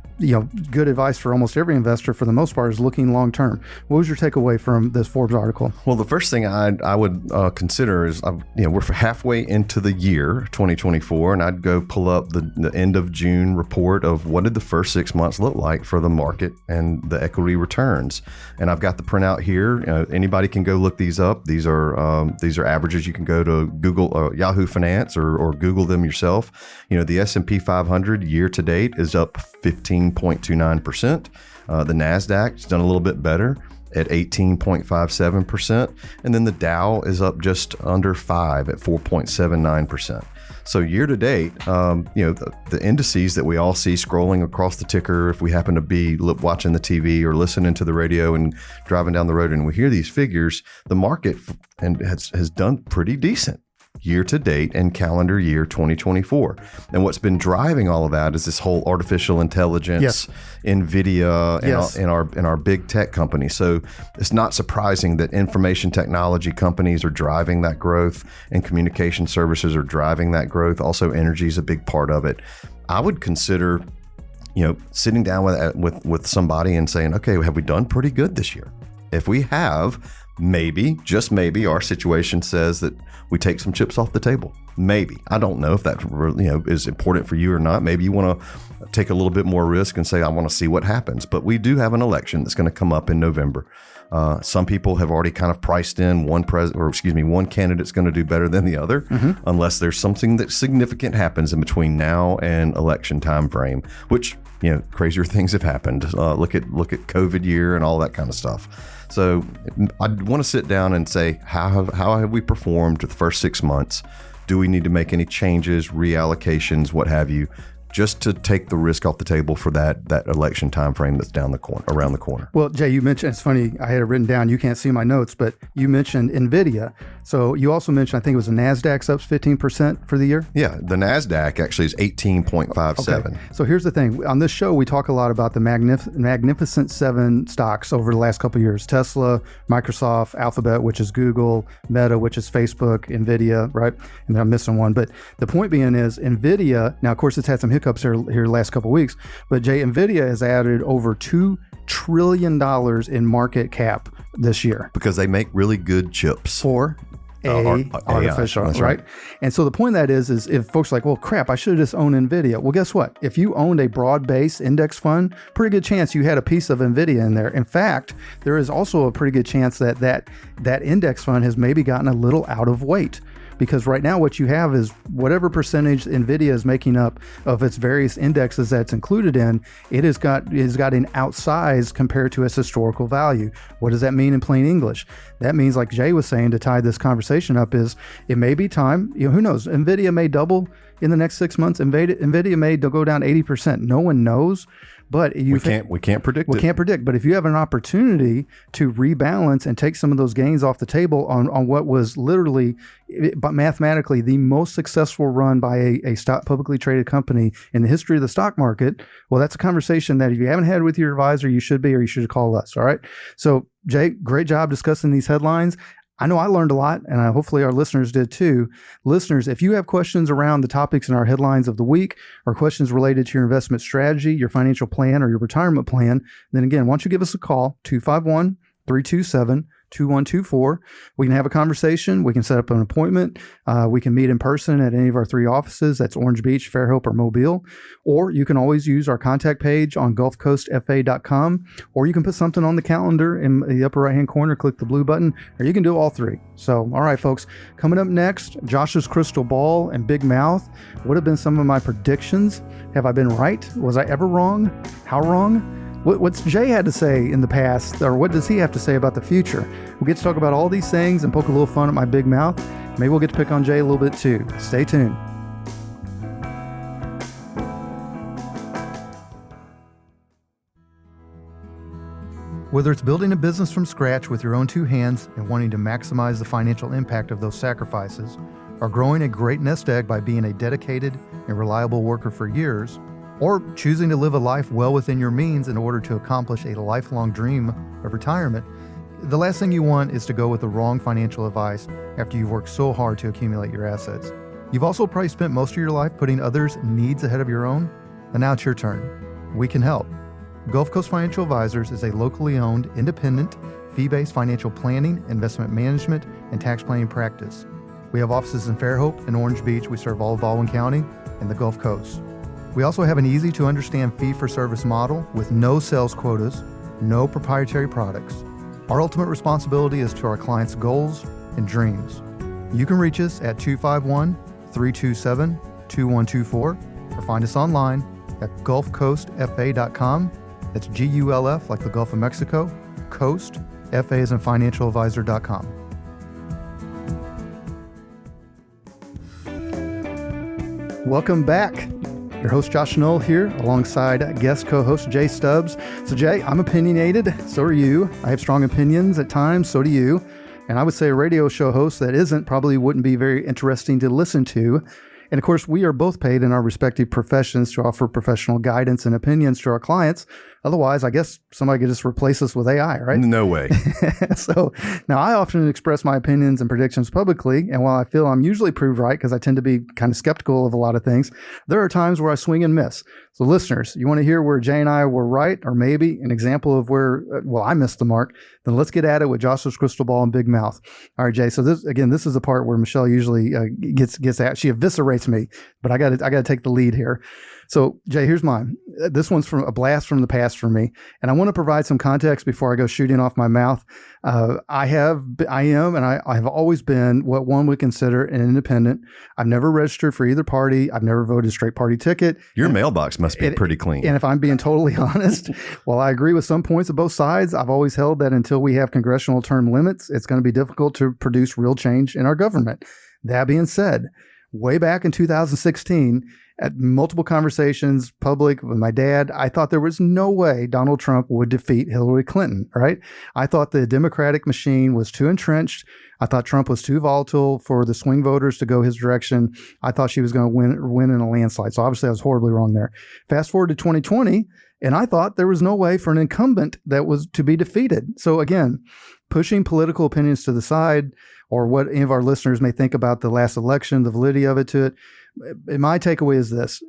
good advice for almost every investor for the most part is looking long term. What was your takeaway from this Forbes article? Well, the first thing I would consider is we're halfway into the year 2024, and I'd go pull up the end of June report of what did the first 6 months look like for the market and the equity returns. And I've got the printout here. Anybody can go look these up. These are averages. You can go to Google Yahoo Finance or Google them yourself. The S&P 500 year to date is up 15.29%. The NASDAQ has done a little bit better at 18.57%. And then the Dow is up just under 5 at 4.79%. So year to date, the indices that we all see scrolling across the ticker, if we happen to be watching the TV or listening to the radio and driving down the road and we hear these figures, the market has done pretty decent year to date and calendar year 2024. And what's been driving all of that is this whole artificial intelligence, NVIDIA, and our big tech companies. So it's not surprising that information technology companies are driving that growth and communication services are driving that growth. Also, energy is a big part of it. I would consider, sitting down with somebody and saying, okay, have we done pretty good this year? If we have, maybe, just maybe, our situation says that we take some chips off the table. Maybe. I don't know if that is important for you or not. Maybe you want to take a little bit more risk and say, I want to see what happens. But we do have an election that's going to come up in November. Some people have already kind of priced in one candidate's going to do better than the other, unless there's something that significant happens in between now and election time frame, which, crazier things have happened. Look at COVID year and all that kind of stuff. So I want to sit down and say, how have we performed the first 6 months? Do we need to make any changes, reallocations, what have you, just to take the risk off the table for that election time frame that's around the corner? Well, Jay, you mentioned, it's funny, I had it written down, you can't see my notes, but you mentioned NVIDIA. So you also mentioned, I think it was the NASDAQ's up 15% for the year? Yeah, the NASDAQ actually is 18.57. Okay. So here's the thing. On this show, we talk a lot about the Magnificent Seven stocks over the last couple of years. Tesla, Microsoft, Alphabet, which is Google, Meta, which is Facebook, NVIDIA, right? And then I'm missing one. But the point being is NVIDIA, now of course it's had some hiccups here the last couple of weeks, but Jay, NVIDIA has added over $2 trillion in market cap this year. Because they make really good chips. For artificial, right? And so the point of that is if folks are like, well, crap, I should have just owned NVIDIA. Well, guess what? If you owned a broad-based index fund, pretty good chance you had a piece of NVIDIA in there. In fact, there is also a pretty good chance that index fund has maybe gotten a little out of weight. Because right now what you have is whatever percentage NVIDIA is making up of its various indexes that's included in, it has got an outsized compared to its historical value. What does that mean in plain English? That means, like Jay was saying, to tie this conversation up, is it may be time, who knows, NVIDIA may double in the next 6 months. NVIDIA may go down 80%. No one knows. But we can't predict. We can't predict. But if you have an opportunity to rebalance and take some of those gains off the table on what was literally, but mathematically, the most successful run by a stock publicly traded company in the history of the stock market, well, that's a conversation that if you haven't had with your advisor, you should be, or you should call us. All right. So, Jay, great job discussing these headlines. I know I learned a lot, and hopefully our listeners did too. Listeners, if you have questions around the topics in our headlines of the week or questions related to your investment strategy, your financial plan, or your retirement plan, then again, why don't you give us a call, 251-327-2124. We can have a conversation. We can set up an appointment. We can meet in person at any of our 3 offices. That's Orange Beach, Fairhope, or Mobile. Or you can always use our contact page on gulfcoastfa.com, or you can put something on the calendar in the upper right-hand corner, click the blue button, or you can do all 3. So, all right, folks, coming up next, Josh's crystal ball and big mouth. What have been some of my predictions? Have I been right? Was I ever wrong? How wrong? What's Jay had to say in the past, or what does he have to say about the future? We'll get to talk about all these things and poke a little fun at my big mouth. Maybe we'll get to pick on Jay a little bit too. Stay tuned. Whether it's building a business from scratch with your own 2 hands and wanting to maximize the financial impact of those sacrifices, or growing a great nest egg by being a dedicated and reliable worker for years, or choosing to live a life well within your means in order to accomplish a lifelong dream of retirement, the last thing you want is to go with the wrong financial advice after you've worked so hard to accumulate your assets. You've also probably spent most of your life putting others' needs ahead of your own, and now it's your turn. We can help. Gulf Coast Financial Advisors is a locally owned, independent, fee-based financial planning, investment management, and tax planning practice. We have offices in Fairhope and Orange Beach. We serve all of Baldwin County and the Gulf Coast. We also have an easy-to-understand fee-for-service model with no sales quotas, no proprietary products. Our ultimate responsibility is to our clients' goals and dreams. You can reach us at 251-327-2124 or find us online at gulfcoastfa.com. That's GULF, like the Gulf of Mexico, Coast, FA as in financialadvisor.com. Welcome back. Your host, Josh Knoll, here, alongside guest co-host Jay Stubbs. So, Jay, I'm opinionated. So are you. I have strong opinions at times. So do you. And I would say a radio show host that isn't probably wouldn't be very interesting to listen to. And of course, we are both paid in our respective professions to offer professional guidance and opinions to our clients. Otherwise, I guess somebody could just replace us with AI, right? No way. So now I often express my opinions and predictions publicly. And while I feel I'm usually proved right because I tend to be kind of skeptical of a lot of things, there are times where I swing and miss. So listeners, you want to hear where Jay and I were right, or maybe an example of where, I missed the mark, then let's get at it with Josh's crystal ball and big mouth. All right, Jay. So this is the part where Michelle usually gets at. She eviscerates me, but I got to take the lead here. So, Jay, here's mine. This one's from a blast from the past for me, and I want to provide some context before I go shooting off my mouth. I have always been what one would consider an independent. I've never registered for either party. I've never voted a straight party ticket. Your mailbox must be pretty clean. And if I'm being totally honest, while I agree with some points of both sides, I've always held that until we have congressional term limits, it's going to be difficult to produce real change in our government. That being said, way back in 2016, at multiple conversations, public with my dad, I thought there was no way Donald Trump would defeat Hillary Clinton, right? I thought the Democratic machine was too entrenched. I thought Trump was too volatile for the swing voters to go his direction. I thought she was going to win in a landslide. So obviously I was horribly wrong there. Fast forward to 2020, and I thought there was no way for an incumbent that was to be defeated. So again, pushing political opinions to the side, or what any of our listeners may think about the last election, the validity of it to it, my takeaway is this.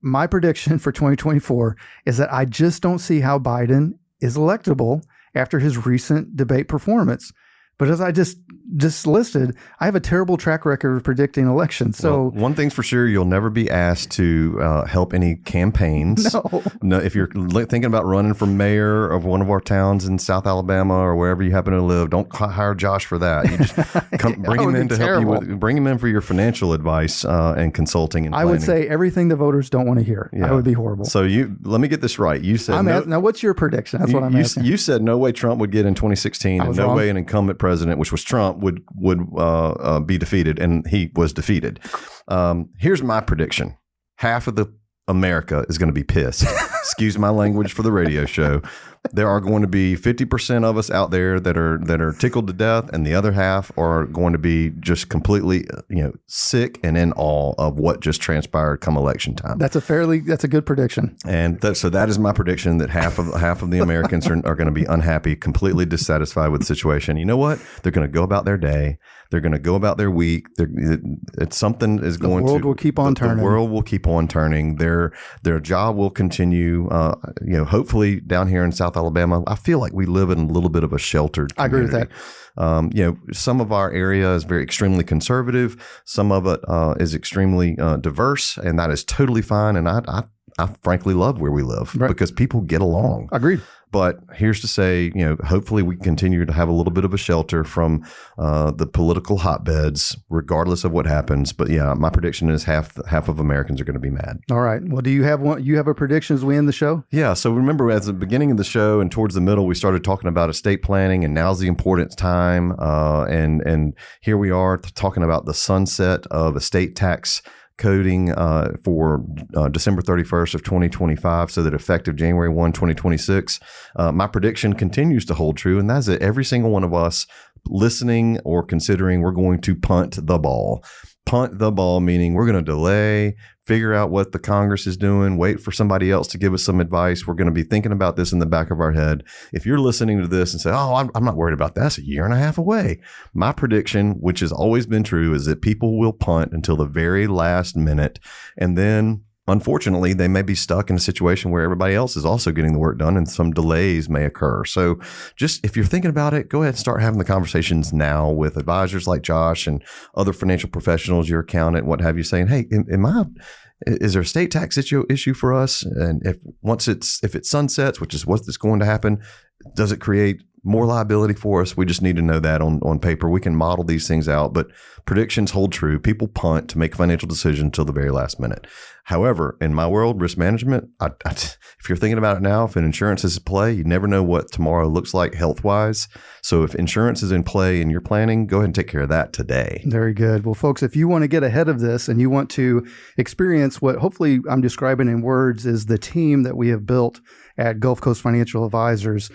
My prediction for 2024 is that I just don't see how Biden is electable after his recent debate performance. But as I just listed, I have a terrible track record of predicting elections. So one thing's for sure, you'll never be asked to help any campaigns. No, if you're thinking about running for mayor of one of our towns in South Alabama or wherever you happen to live, don't hire Josh for that. You just bring him in to help you bring him in for your financial advice and consulting and planning. I would say everything the voters don't want to hear. Yeah. That would be horrible. So let me get this right. You said now what's your prediction? That's what I'm asking. You said no way Trump would get in 2016 and no way an incumbent president, which was Trump, would be defeated, and he was defeated. Here's my prediction: half of the America is going to be pissed. Excuse my language for the radio show. There are going to be 50% of us out there that are tickled to death, and the other half are going to be just completely, sick and in awe of what just transpired come election time. That's a good prediction. And so that is my prediction, that half of the Americans are going to be unhappy, completely dissatisfied with the situation. You know what? They're going to go about their day. They're going to go about their week. Something is going to. The world will keep on turning. The world will keep on turning. Their job will continue. Hopefully down here in South Alabama, I feel like we live in a little bit of a sheltered community. I agree with that. Some of our area is extremely conservative. Some of it is extremely diverse, and that is totally fine. And I frankly love where we live because people get along. Agreed. But here's to say, hopefully we continue to have a little bit of a shelter from the political hotbeds, regardless of what happens. But yeah, my prediction is half of Americans are going to be mad. All right. Well, do you have one? You have a prediction as we end the show? Yeah. So remember, at the beginning of the show and towards the middle, we started talking about estate planning, and now's the important time. And here we are talking about the sunset of estate tax coding for December 31st of 2025, so that effective January 1, 2026, my prediction continues to hold true, and that's that every single one of us listening or considering, we're going to punt the ball. punt the ball, meaning we're going to delay, figure out what the Congress is doing, wait for somebody else to give us some advice. We're going to be thinking about this in the back of our head. If you're listening to this and say, oh, I'm not worried about that, that's a year and a half away. My prediction, which has always been true, is that people will punt until the very last minute. And then unfortunately, they may be stuck in a situation where everybody else is also getting the work done and some delays may occur. So just if you're thinking about it, go ahead and start having the conversations now with advisors like Josh and other financial professionals, your accountant, what have you, saying, hey, is there a state tax issue for us? And if it sunsets, which is what's going to happen, does it create more liability for us? We just need to know that on paper. We can model these things out, but predictions hold true. People punt to make a financial decision until the very last minute. However, in my world, risk management, if you're thinking about it now, if an insurance is in play, you never know what tomorrow looks like health-wise. So if insurance is in play and you're planning, go ahead and take care of that today. Very good. Well, folks, if you want to get ahead of this and you want to experience what hopefully I'm describing in words is the team that we have built at Gulf Coast Financial Advisors,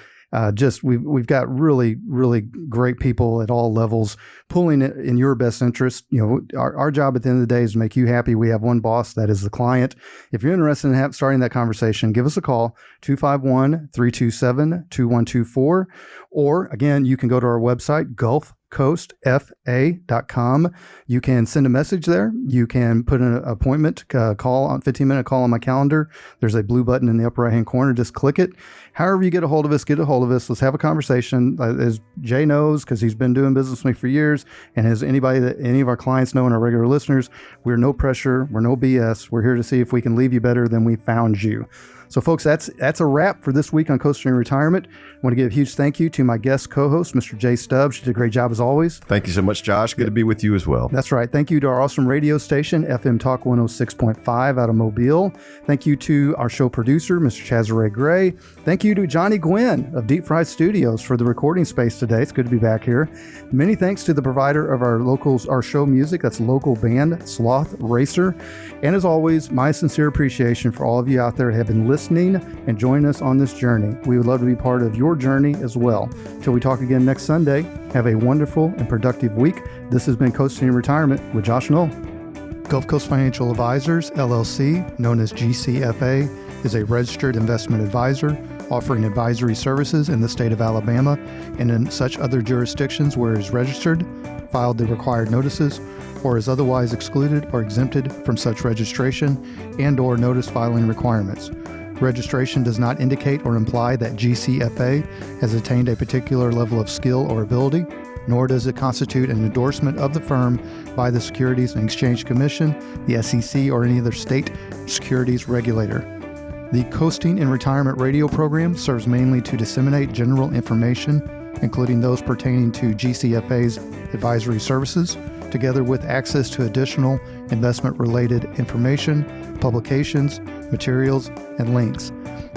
we've got really, really great people at all levels pulling it in your best interest. You know, our job at the end of the day is to make you happy. We have one boss, that is the client. If you're interested in starting that conversation, give us a call, 251-327-2124. Or again, you can go to our website, gulfcoastfa.com. You can send a message there. You can put an appointment, 15-minute call on my calendar. There's a blue button in the upper right-hand corner. Just click it. However you get a hold of us, get a hold of us. Let's have a conversation. As Jay knows, because he's been doing business with me for years, and as any of our clients know and our regular listeners, we're no pressure. We're no BS. We're here to see if we can leave you better than we found you. So, folks, that's a wrap for this week on Coasting Retirement. I want to give a huge thank you to my guest co-host, Mr. Jay Stubbs. You did a great job as always. Thank you so much, Josh. Good to be with you as well. That's right. Thank you to our awesome radio station, FM Talk 106.5 out of Mobile. Thank you to our show producer, Mr. Chazare Gray. Thank you to Johnny Gwynn of Deep Fried Studios for the recording space today. It's good to be back here. Many thanks to the provider of our show music. That's local band, Sloth Racer. And as always, my sincere appreciation for all of you out there who have been listening and join us on this journey. We would love to be part of your journey as well. Till we talk again next Sunday, have a wonderful and productive week. This has been Coasting Retirement with Josh Knoll. Gulf Coast Financial Advisors, LLC, known as GCFA, is a registered investment advisor offering advisory services in the state of Alabama and in such other jurisdictions where it is registered, filed the required notices, or is otherwise excluded or exempted from such registration and/or notice filing requirements. Registration does not indicate or imply that GCFA has attained a particular level of skill or ability, nor does it constitute an endorsement of the firm by the Securities and Exchange Commission, the SEC, or any other state securities regulator. The Coasting and Retirement radio program serves mainly to disseminate general information, including those pertaining to GCFA's advisory services, together with access to additional investment-related information, publications, materials, and links.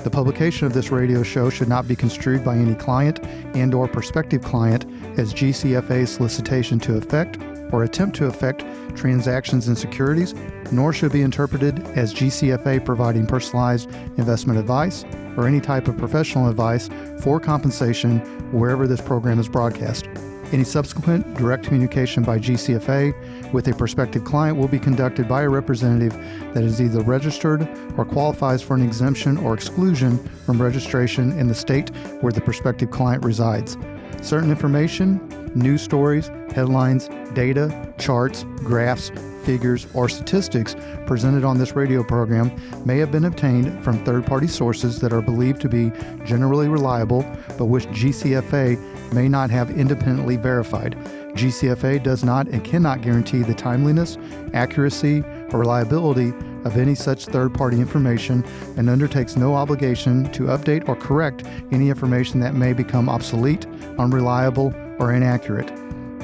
The publication of this radio show should not be construed by any client and/or prospective client as GCFA's solicitation to effect or attempt to effect transactions in securities, nor should be interpreted as GCFA providing personalized investment advice or any type of professional advice for compensation wherever this program is broadcast. Any subsequent direct communication by GCFA with a prospective client will be conducted by a representative that is either registered or qualifies for an exemption or exclusion from registration in the state where the prospective client resides. Certain information, news stories, headlines, data, charts, graphs, figures, or statistics presented on this radio program may have been obtained from third-party sources that are believed to be generally reliable, but which GCFA may not have independently verified. GCFA does not and cannot guarantee the timeliness, accuracy, or reliability of any such third-party information and undertakes no obligation to update or correct any information that may become obsolete, unreliable, or inaccurate.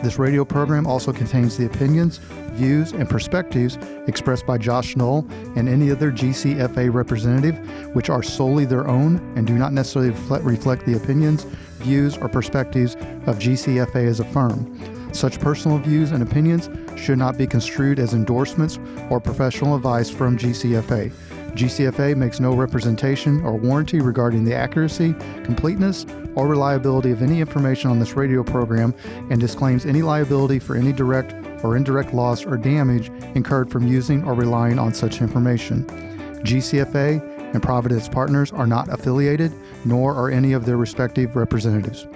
This radio program also contains the opinions, views, and perspectives expressed by Josh Knoll and any other GCFA representative, which are solely their own and do not necessarily reflect the opinions, views, or perspectives of GCFA as a firm. Such personal views and opinions should not be construed as endorsements or professional advice from GCFA. GCFA makes no representation or warranty regarding the accuracy, completeness, or reliability of any information on this radio program and disclaims any liability for any direct or indirect loss or damage incurred from using or relying on such information. GCFA and Providence Partners are not affiliated, nor are any of their respective representatives.